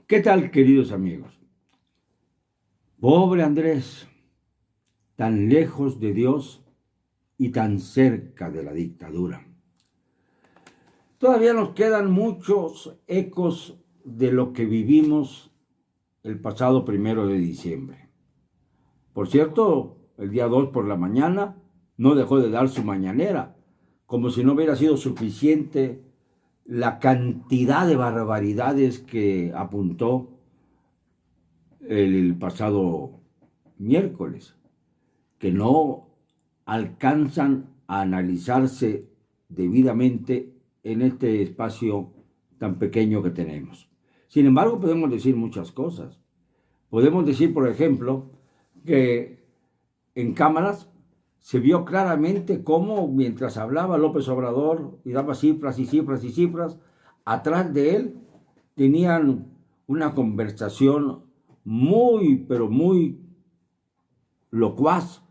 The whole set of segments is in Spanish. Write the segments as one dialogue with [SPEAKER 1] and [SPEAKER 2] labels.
[SPEAKER 1] ¿Qué tal, queridos amigos? Pobre Andrés, tan lejos de Dios y tan cerca de la dictadura. Todavía nos quedan muchos ecos de lo que vivimos el pasado 1 de diciembre. Por cierto, el día 2 por la mañana no dejó de dar su mañanera, como si no hubiera sido suficiente la cantidad de barbaridades que apuntó el pasado miércoles, que no alcanzan a analizarse debidamente en este espacio tan pequeño que tenemos. Sin embargo, podemos decir muchas cosas. Podemos decir, por ejemplo, que en cámaras se vio claramente cómo mientras hablaba López Obrador y daba cifras y cifras y cifras, atrás de él tenían una conversación muy, pero muy locuaz.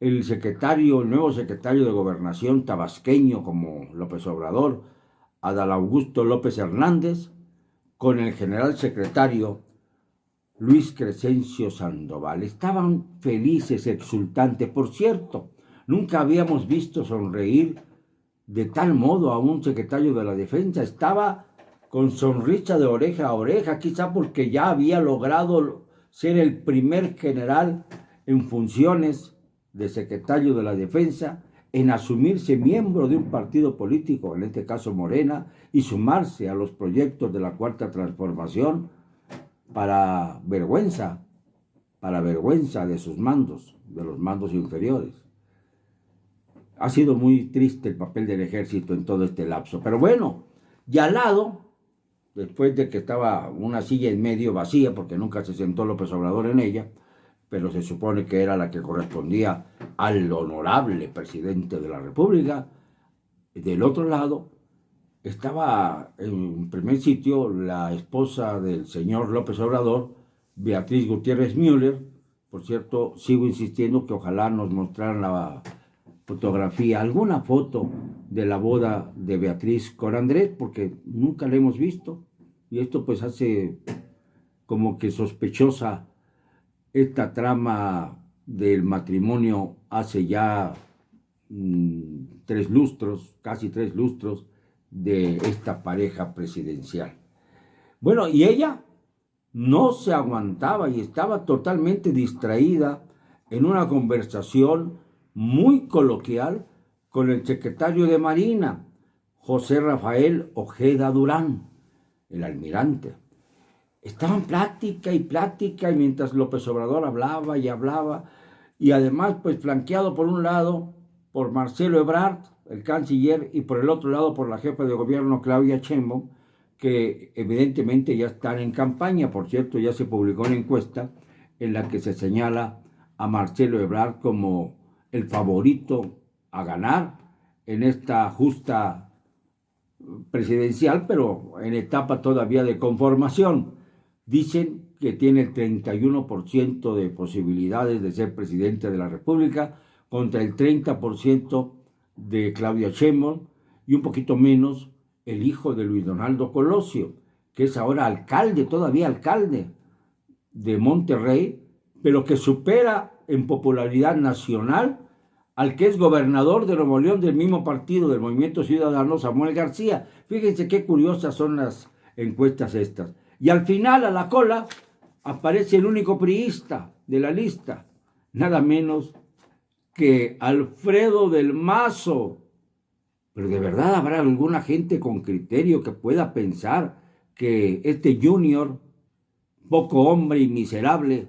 [SPEAKER 1] El nuevo secretario de Gobernación tabasqueño como López Obrador, Adán Augusto López Hernández, con el general secretario Luis Crescencio Sandoval. Estaban felices, exultantes. Por cierto, nunca habíamos visto sonreír de tal modo a un secretario de la Defensa. Estaba con sonrisa de oreja a oreja, quizá porque ya había logrado ser el primer general en funciones de secretario de la Defensa en asumirse miembro de un partido político, en este caso Morena, y sumarse a los proyectos de la Cuarta Transformación para vergüenza de sus mandos, de los mandos inferiores. Ha sido muy triste el papel del ejército en todo este lapso. Pero bueno, y al lado, después de que estaba una silla en medio vacía, porque nunca se sentó López Obrador en ella, pero se supone que era la que correspondía al honorable presidente de la República, del otro lado estaba en primer sitio la esposa del señor López Obrador, Beatriz Gutiérrez Müller. Por cierto, sigo insistiendo que ojalá nos mostraran la fotografía, alguna foto de la boda de Beatriz con Andrés, porque nunca la hemos visto. Y esto pues hace como que sospechosa esta trama del matrimonio hace ya 3 lustros, casi 3 lustros, de esta pareja presidencial. Bueno, y ella no se aguantaba y estaba totalmente distraída en una conversación muy coloquial con el secretario de Marina, José Rafael Ojeda Durán, el almirante. Estaban plática y mientras López Obrador hablaba y hablaba, y además pues flanqueado por un lado por Marcelo Ebrard, el canciller, y por el otro lado por la jefa de gobierno Claudia Sheinbaum, que evidentemente ya están en campaña. Por cierto, ya se publicó una encuesta en la que se señala a Marcelo Ebrard como el favorito a ganar en esta justa presidencial, pero en etapa todavía de conformación. Dicen que tiene el 31% de posibilidades de ser presidente de la República contra el 30% de Claudia Sheinbaum y un poquito menos el hijo de Luis Donaldo Colosio, que es ahora alcalde, todavía alcalde de Monterrey, pero que supera en popularidad nacional al que es gobernador de Nuevo León del mismo partido, del Movimiento Ciudadano, Samuel García. Fíjense qué curiosas son las encuestas estas. Y al final, a la cola, aparece el único priista de la lista, nada menos que Alfredo del Mazo. Pero ¿de verdad habrá alguna gente con criterio que pueda pensar que este junior, poco hombre y miserable,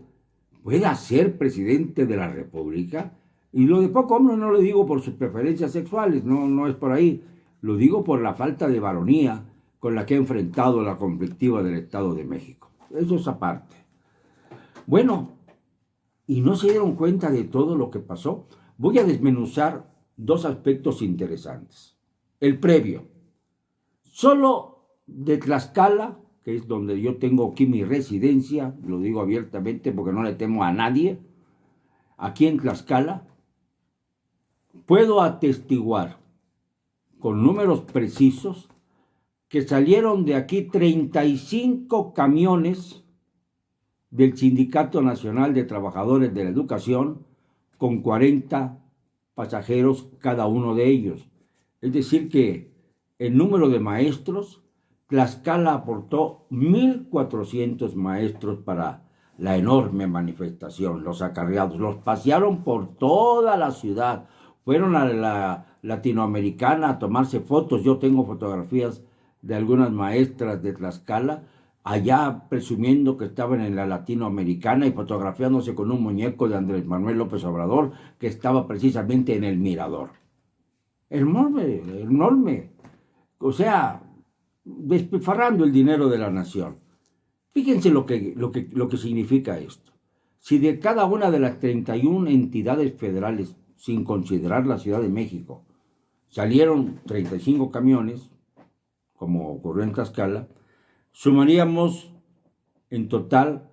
[SPEAKER 1] pueda ser presidente de la República? Y lo de poco hombre no lo digo por sus preferencias sexuales, no es por ahí. Lo digo por la falta de varonía con la que ha enfrentado la conflictiva del Estado de México. Eso es aparte. Bueno, y no se dieron cuenta de todo lo que pasó. Voy a desmenuzar 2 aspectos interesantes. El previo. Solo de Tlaxcala, que es donde yo tengo aquí mi residencia, lo digo abiertamente porque no le temo a nadie, aquí en Tlaxcala, puedo atestiguar con números precisos que salieron de aquí 35 camiones del Sindicato Nacional de Trabajadores de la Educación con 40 pasajeros cada uno de ellos. Es decir que el número de maestros, Tlaxcala aportó 1,400 maestros para la enorme manifestación, los acarreados. Los pasearon por toda la ciudad. Fueron a la Latinoamericana a tomarse fotos. Yo tengo fotografías de algunas maestras de Tlaxcala allá presumiendo que estaban en la Latinoamericana y fotografiándose con un muñeco de Andrés Manuel López Obrador que estaba precisamente en el Mirador. Enorme, enorme. O sea, despilfarrando el dinero de la nación. Fíjense lo que significa esto. Si de cada una de las 31 entidades federales, sin considerar la Ciudad de México, salieron 35 camiones, como ocurrió en Tlaxcala, sumaríamos en total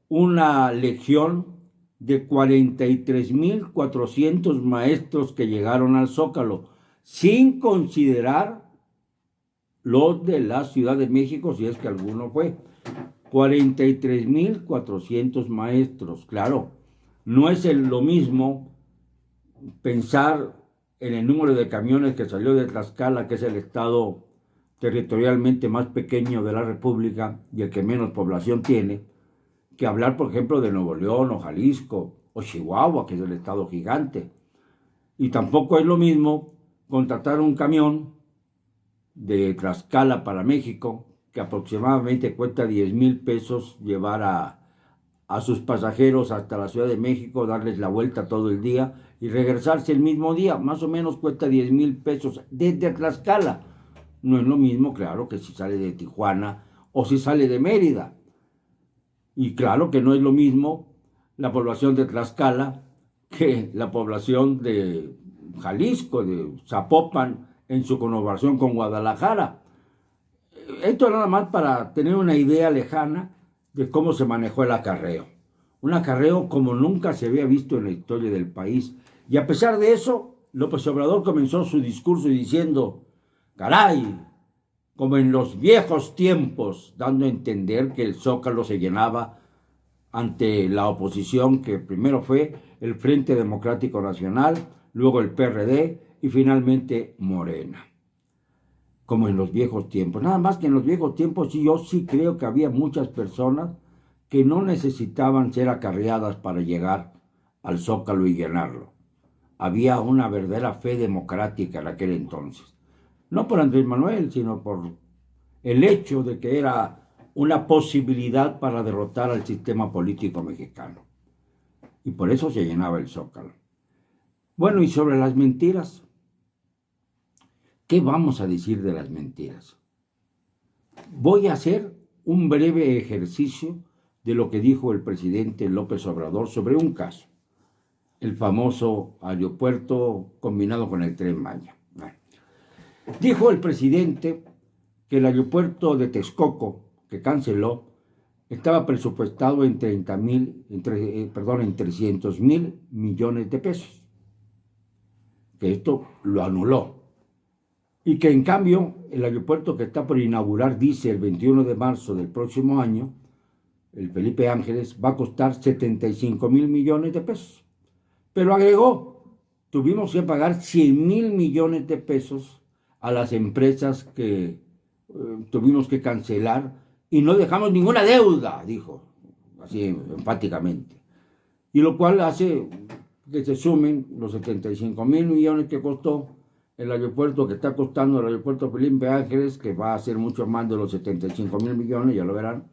[SPEAKER 1] una legión de 43,400 maestros que llegaron al Zócalo, sin considerar los de la Ciudad de México, si es que alguno fue. 43,400 maestros. Claro, no es lo mismo pensar en el número de camiones que salió de Tlaxcala, que es el estado territorialmente más pequeño de la República y el que menos población tiene, que hablar, por ejemplo, de Nuevo León o Jalisco o Chihuahua, que es el estado gigante. Y tampoco es lo mismo contratar un camión de Tlaxcala para México, que aproximadamente cuesta 10,000 pesos llevar a sus pasajeros hasta la Ciudad de México, darles la vuelta todo el día y regresarse el mismo día. Más o menos cuesta 10,000 pesos desde Tlaxcala. No es lo mismo, claro, que si sale de Tijuana o si sale de Mérida. Y claro que no es lo mismo la población de Tlaxcala que la población de Jalisco, de Zapopan, en su conurbación con Guadalajara. Esto nada más para tener una idea lejana de cómo se manejó el acarreo. Un acarreo como nunca se había visto en la historia del país. Y a pesar de eso, López Obrador comenzó su discurso diciendo: caray, como en los viejos tiempos, dando a entender que el Zócalo se llenaba ante la oposición, que primero fue el Frente Democrático Nacional, luego el PRD y finalmente Morena. Como en los viejos tiempos. Nada más que en los viejos tiempos yo sí creo que había muchas personas que no necesitaban ser acarreadas para llegar al Zócalo y llenarlo. Había una verdadera fe democrática en aquel entonces. No por Andrés Manuel, sino por el hecho de que era una posibilidad para derrotar al sistema político mexicano. Y por eso se llenaba el Zócalo. Bueno, y sobre las mentiras, ¿qué vamos a decir de las mentiras? Voy a hacer un breve ejercicio de lo que dijo el presidente López Obrador sobre un caso, el famoso aeropuerto combinado con el Tren Maya. Dijo el presidente que el aeropuerto de Texcoco, que canceló, estaba presupuestado en 300,000 millones de pesos, que esto lo anuló. Y que en cambio el aeropuerto que está por inaugurar, dice, el 21 de marzo del próximo año, el Felipe Ángeles, va a costar 75,000 millones de pesos. Pero agregó, tuvimos que pagar 100,000 millones de pesos a las empresas que tuvimos que cancelar y no dejamos ninguna deuda, dijo, así enfáticamente. Y lo cual hace que se sumen los 75,000 millones que costó el aeropuerto, que está costando el aeropuerto Felipe Ángeles, que va a ser mucho más de los 75,000 millones, ya lo verán,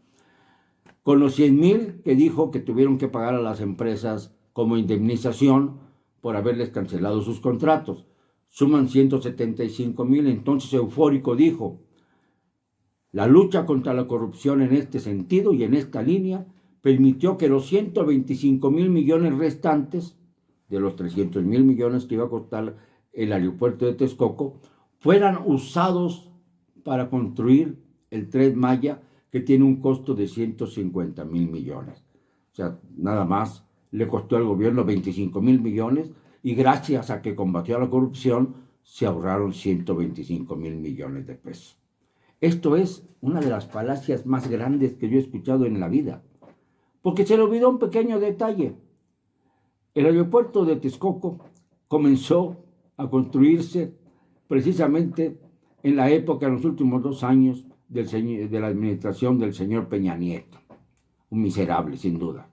[SPEAKER 1] con los 100,000 que dijo que tuvieron que pagar a las empresas como indemnización por haberles cancelado sus contratos. Suman 175,000, entonces eufórico dijo: la lucha contra la corrupción en este sentido y en esta línea permitió que los 125,000 millones restantes de los 300,000 millones que iba a costar el aeropuerto de Texcoco fueran usados para construir el Tren Maya, que tiene un costo de 150,000 millones. O sea, nada más le costó al gobierno 25,000 millones y gracias a que combatió la corrupción se ahorraron 125,000 millones de pesos. Esto es una de las falacias más grandes que yo he escuchado en la vida, porque se le olvidó un pequeño detalle. El aeropuerto de Texcoco comenzó a construirse precisamente en la época, en los últimos 2 años de la administración del señor Peña Nieto, un miserable sin duda.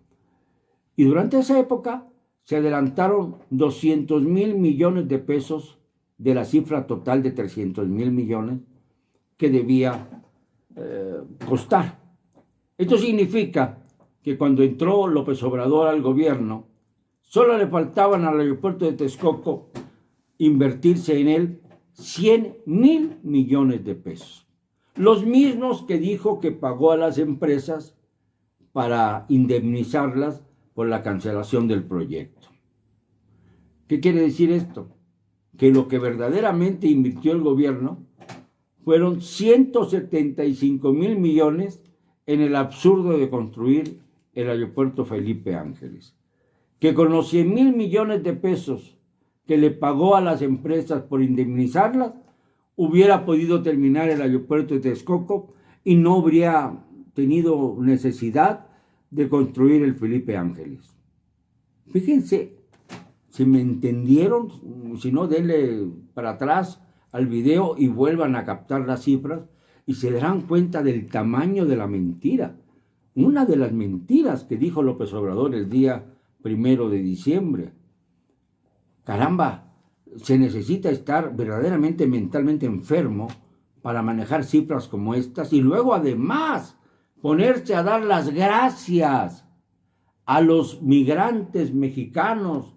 [SPEAKER 1] Y durante esa época se adelantaron 200,000 millones de pesos de la cifra total de 300,000 millones que debía costar. Esto significa que cuando entró López Obrador al gobierno, solo le faltaban al aeropuerto de Texcoco invertirse en él 100,000 millones de pesos. Los mismos que dijo que pagó a las empresas para indemnizarlas por la cancelación del proyecto. ¿Qué quiere decir esto? Que lo que verdaderamente invirtió el gobierno fueron 175,000 millones en el absurdo de construir el aeropuerto Felipe Ángeles. Que con los 100,000 millones de pesos que le pagó a las empresas por indemnizarlas, hubiera podido terminar el aeropuerto de Texcoco y no habría tenido necesidad de construir el Felipe Ángeles. Fíjense, si me entendieron, si no, denle para atrás al video y vuelvan a captar las cifras y se darán cuenta del tamaño de la mentira. Una de las mentiras que dijo López Obrador el día 1 de diciembre. Caramba, se necesita estar verdaderamente mentalmente enfermo para manejar cifras como estas y luego además ponerse a dar las gracias a los migrantes mexicanos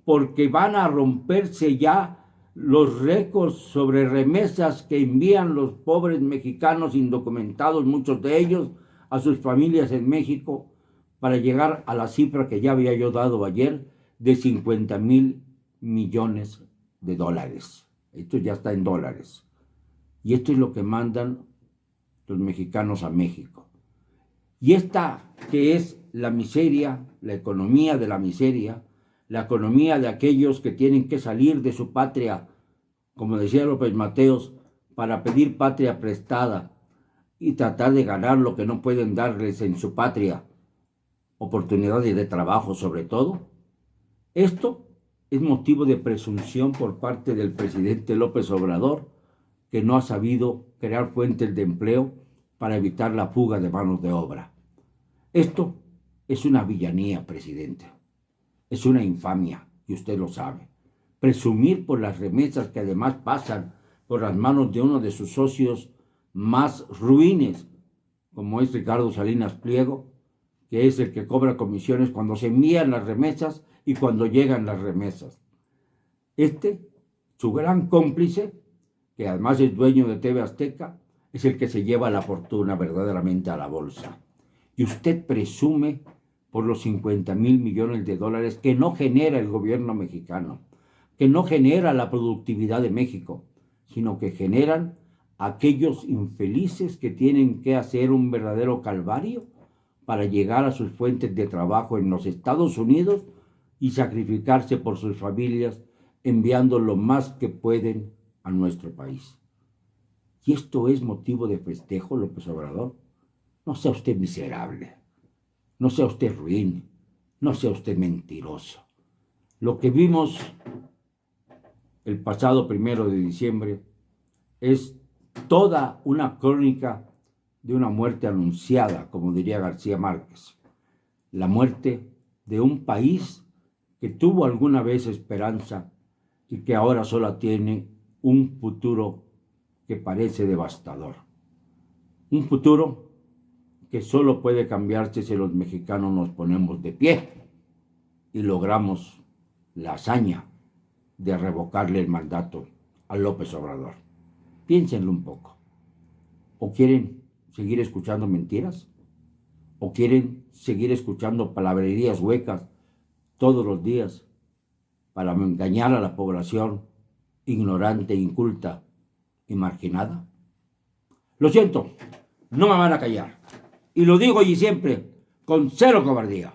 [SPEAKER 1] porque van a romperse ya los récords sobre remesas que envían los pobres mexicanos indocumentados, muchos de ellos, a sus familias en México, para llegar a la cifra que ya había yo dado ayer de 50,000 millones de dólares. Esto ya está en dólares. Y esto es lo que mandan los mexicanos a México. Y esta que es la miseria, la economía de la miseria, la economía de aquellos que tienen que salir de su patria, como decía López Mateos, para pedir patria prestada y tratar de ganar lo que no pueden darles en su patria, oportunidades de trabajo sobre todo. Esto es motivo de presunción por parte del presidente López Obrador, que no ha sabido crear fuentes de empleo para evitar la fuga de manos de obra. Esto es una villanía, presidente. Es una infamia, y usted lo sabe. Presumir por las remesas que además pasan por las manos de uno de sus socios más ruines, como es Ricardo Salinas Pliego, que es el que cobra comisiones cuando se envían las remesas y cuando llegan las remesas. Su gran cómplice, que además es dueño de TV Azteca, es el que se lleva la fortuna verdaderamente a la bolsa. Y usted presume por los 50,000 millones de dólares que no genera el gobierno mexicano, que no genera la productividad de México, sino que generan aquellos infelices que tienen que hacer un verdadero calvario para llegar a sus fuentes de trabajo en los Estados Unidos y sacrificarse por sus familias, enviando lo más que pueden a nuestro país. ¿Y esto es motivo de festejo, López Obrador? No sea usted miserable, no sea usted ruin, no sea usted mentiroso. Lo que vimos el pasado 1 de diciembre es toda una crónica de una muerte anunciada, como diría García Márquez. La muerte de un país que tuvo alguna vez esperanza y que ahora solo tiene un futuro que parece devastador. Un futuro que solo puede cambiarse si los mexicanos nos ponemos de pie y logramos la hazaña de revocarle el mandato a López Obrador. Piénsenlo un poco. ¿O quieren seguir escuchando mentiras? ¿O quieren seguir escuchando palabrerías huecas todos los días para engañar a la población ignorante, inculta y marginada? Lo siento, no me van a callar. Y lo digo y siempre, con cero cobardía.